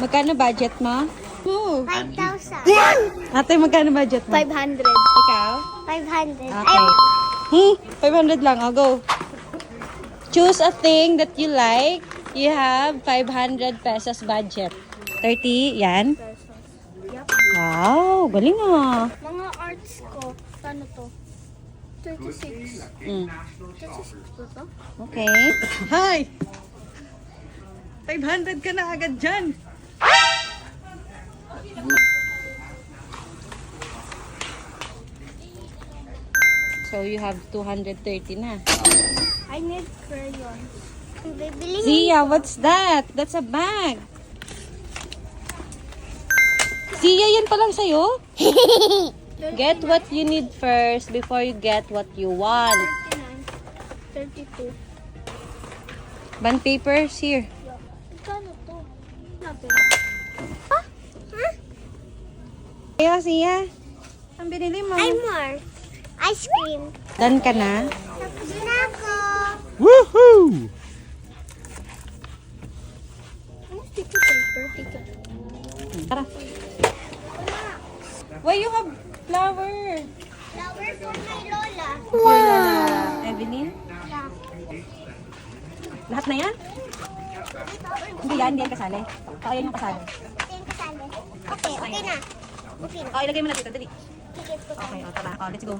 Magkano budget mo? 5,000. Ate, magkano budget mo? 500. Ikaw? 500. Okay. 500 lang. I'll go. Choose a thing that you like. You have 500 pesos budget. 30, yan. Yup. Wow, galing ah. Mga arts ko. Paano to? 36. 36 ba to? Okay. Hi! 500 ka na agad dyan. So you have 230 na. I need crayon. Bibili Zia, what's that? That's a bag. Zia, yan pa lang sa'yo? Get what you need first before you get what you want. 32. Bond papers here. Kano to? Natin. Kaya, Zia, ang binili mo. Ay, more. Ice cream. Done ka na? Tapos na ako. Woohoo! Ano sticker paper? Ticket. Tara. Why you have flower? Flower for my lola. Wow! Evelyn? Yeah. Lahat na yan? Hindi yan kasali. O, yan yung kasali. Ito yung kasali. Okay, okay na. Okay na. O, ilagay mo na dito, dali. Ticket ko Okay, o, tara. O, let's go.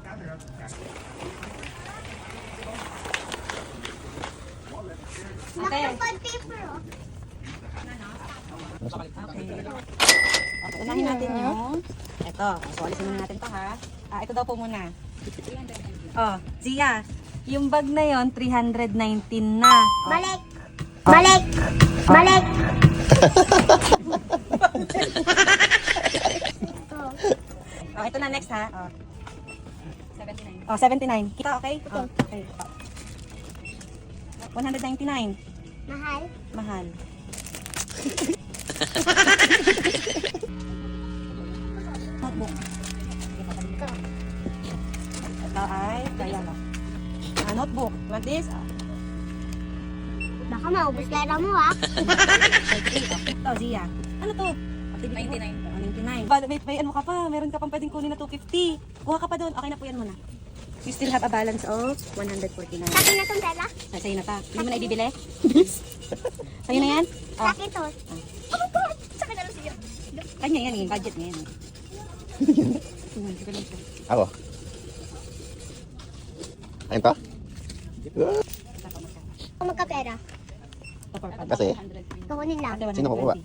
Nakapag paper oh. Okay. Okay, unahin natin yung... Ito. So, alisin muna natin to ha. Ito daw po muna. Oh, Zia. Yung bag na yon 319 na. Oh. Balik. Balik. Balik. Oh, ito na next ha. Oh. 79. Oh, 79. Kita okay? Oh, okay. 199. Mahal. Mahal. Notebook. Ito ay, kaya no. Notebook. Want this? Baka maubos pera mo ah. Ito, Zia. Ano to? 99. 99. May ano ka pa? Meron ka pang pwedeng kunin na 250. Kuha ka pa doon. Okay na po yan muna. You still have a balance of 149. Sabi na itong pera? Sa'yo na ta. Hindi mo na ibibili? Sa'yo na yan? Oh, Sakit to. Oh my God! Sakit na lang siya. kanya yan eh. Budget niya yan. Ako. Ayun pa? Kung magkapera, Kasi? kukunin lang. Sino kukuha?